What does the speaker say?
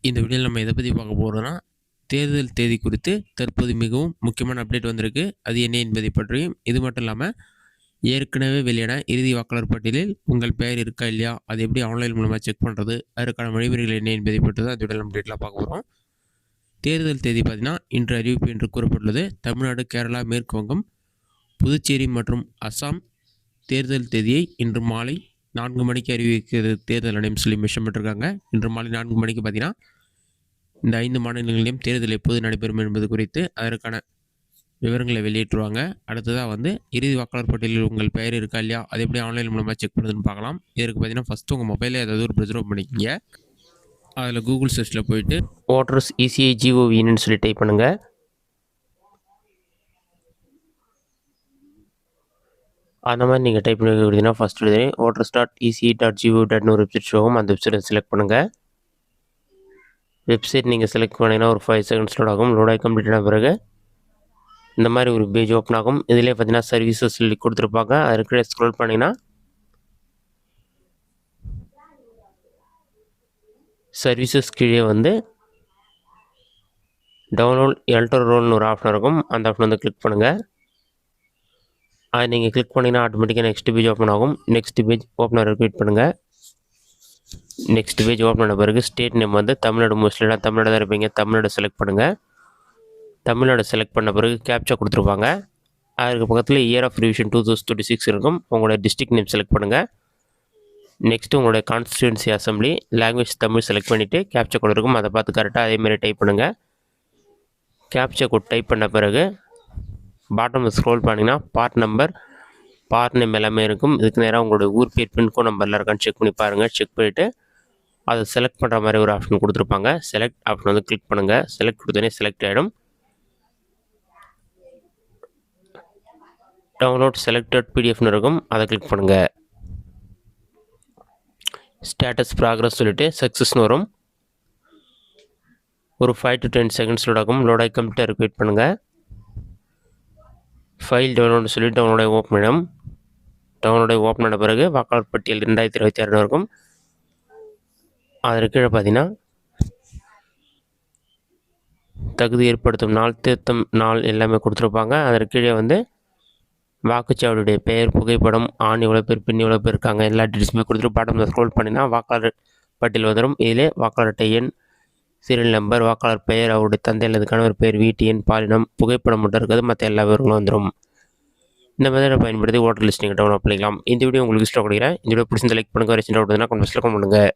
இந்த வீடியோவில் நம்ம எதை பற்றி பார்க்க போகிறோம்னா, தேர்தல் தேதி குறித்து தற்போது மிகவும் முக்கியமான அப்டேட் வந்திருக்கு. அது என்ன என்பதை பற்றியும், இது மட்டும் இல்லாமல் ஏற்கனவே வெளியான இறுதி வாக்காளர் பட்டியலில் உங்கள் பெயர் இருக்கா இல்லையா, அது எப்படி ஆன்லைன் மூலமாக செக் பண்ணுறது, அதற்கான வழிமுறைகள் என்ன என்பதை பற்றி தான் இந்த வீடியோவில் நம்ம டீட்டெயிலாக பார்க்க போகிறோம். தேர்தல் தேதி பார்த்தீங்கன்னா இன்று அறிவிப்பு என்று கூறப்பட்டுள்ளது. தமிழ்நாடு, கேரளா, மேற்கு வங்கம், புதுச்சேரி மற்றும் அஸ்ஸாம் தேர்தல் தேதியை இன்று மாலை 4 மணிக்கு அறிவிக்கிறது தேர்தல் ஆணையம் சொல்லி மென்ஷன் பண்ணிருக்காங்க. இன்று மாலை 4 மணிக்கு பார்த்தீங்கன்னா இந்த 5 மாநிலங்களிலும் தேர்தல் எப்போது நடைபெறும் என்பது குறித்து அதற்கான விவரங்களை வெளியிட்டுருவாங்க. அடுத்ததாக இறுதி வாக்காளர் பட்டியலில் உங்கள் பெயர் இருக்கா இல்லையா, அது எப்படி ஆன்லைன் மூலமாக செக் பண்ணுறதுன்னு பார்க்கலாம். இதற்கு பார்த்தீங்கன்னா ஃபஸ்ட்டு உங்கள் மொபைலில் ஏதாவது ஒரு ப்ரெசர்வ் பண்ணிக்கிங்க. அதில் கூகுள் சர்ச்சில் போயிட்டு ஓட்டர்ஸ் இசிஐ ஜிஓவின்னு சொல்லி டைப் பண்ணுங்கள். அந்த மாதிரி நீங்கள் டைப் பண்ணி கொடுத்தீங்கன்னா ஃபஸ்ட் எழுதி voters.eci.gov.in ஒரு வெப்சைட் ஷோவும். அந்த வெப்சைட்டை செலக்ட் பண்ணுங்கள். வெப்சைட் நீங்கள் செலக்ட் பண்ணிங்கன்னா ஒரு 5 செகண்ட்ஸ் லோட் ஆகும். லோட் ஆகி கம்ப்ளீட் ஆன பிறகு இந்த மாதிரி ஒரு பேஜ் ஓப்பன் ஆகும். இதிலே பார்த்தீங்கன்னா சர்வீசஸ் சொல்லி கொடுத்துருப்பாங்க. அதுக்கு ஸ்க்ரோல் பண்ணிங்கன்னா சர்வீசஸ் கீழே டவுன்லோட் எலக்டோரல் ரோல்னு ஒரு ஆப்ஷன் இருக்கும். அந்த ஆப்ஷன் கிளிக் பண்ணுங்கள். அது நீங்கள் கிளிக் பண்ணிங்கன்னா ஆட்டோமேட்டிக்காக நெக்ஸ்ட் பேஜ் ஓப்பன் ஆகும். நெக்ஸ்ட் பேஜ் ஓப்பன் ஆக வெயிட் பண்ணுங்கள். நெக்ஸ்ட் பேஜ் ஓப்பன் ஆன பிறகு ஸ்டேட் நேம் தமிழ்நாடு, மோஸ்ட்லிலாம் தமிழ்நாடு தான் இருப்பீங்க. தமிழ்நாடு செலக்ட் பண்ணுங்கள். தமிழ்நாடு செலக்ட் பண்ண பிறகு கேப்சா கொடுத்துருப்பாங்க. அதுக்கு பக்கத்தில் இயர் ஆஃப் ரிவிஷன் 2026 இருக்கும். உங்களோட டிஸ்ட்ரிக்ட் நேம் செலக்ட் பண்ணுங்கள். நெக்ஸ்ட்டு உங்களுடைய constituency assembly language Tamil select பண்ணிவிட்டு கேப்சா கோட் இருக்கும். அதை பார்த்து கரெக்டாக அதேமாதிரி டைப் பண்ணுங்கள். கேப்சா கோட் டைப் பண்ண பிறகு பாட்டம் ஸ்க்ரோல் பண்ணிங்கன்னா பார்ட் நேம் எல்லாமே இருக்கும். இதுக்கு நேராக உங்களோட ஊர் பேர், பின்கோட் நம்பர்லாம் இருக்கான்னு செக் பண்ணி பாருங்கள். செக் பண்ணிவிட்டு அதை செலக்ட் பண்ணுற மாதிரி ஒரு ஆப்ஷன் கொடுத்துருப்பாங்க. செலக்ட் ஆப்ஷன் கிளிக் பண்ணுங்கள். செலக்ட் கொடுத்தோன்னே செலக்ட் ஆகிடும். டவுன்லோட் செலக்டட் பிடிஎஃப்னு இருக்கும். அதை கிளிக் பண்ணுங்கள். ஸ்டேட்டஸ் ப்ராக்ரஸ் சொல்லிவிட்டு சக்ஸஸ்னு வரும். ஒரு 5 to 10 செகண்ட்ஸ் லோட் ஆகும். லோட் ஆகி கம்ப்ளீட்டாக வெயிட் பண்ணுங்கள். ஃபைல் டவுன்லோடு சொல்லி டவுன்லோடை ஓப்பன் பண்ணிடும். டவுன்லோடை ஓப்பன் பண்ண பிறகு வாக்காளர் பட்டியல் 2026 இருக்கும். அதற்கு கீழே பார்த்தீங்கன்னா தகுதி ஏற்படுத்தும் நாள், திருத்தம் நாள் எல்லாமே கொடுத்துருப்பாங்க. அதற்கு கீழே வாக்குச்சாவடியுடைய பெயர், புகைப்படம், ஆண் எவ்வளோ பேர், பெண் எவ்வளோ பேர் இருக்காங்க, எல்லா டீட்டெயில்ஸுமே கொடுத்துட்டு பாட்டம் ஸ்க்ரோல் பண்ணினா வாக்காளர் பட்டியல் வந்துடும். இதிலே வாக்காளர் அட்டை எண், சீரியல் நம்பர், வாக்காளர் பெயர், அவருடைய தந்தை அல்லது கணவர் பெயர், வீட்டு எண், பாலினம், புகைப்படம் மட்டும் இருக்கிறது. மற்ற எல்லா விவரங்களும் வந்துடும். இந்த மெத்தடை பயன்படுத்தி ஓட்டர் லிஸ்ட் நீங்கள் டவுன்லோட் பண்ணிக்கலாம். இந்த வீடியோ உங்களுக்கு இஷ்டம் கொடுக்குறேன். இந்த வீடியோ பிடிச்சி லைக் பண்ணுங்கள். ரீசெண்டாக கமெண்ட் பண்ணுங்கள்.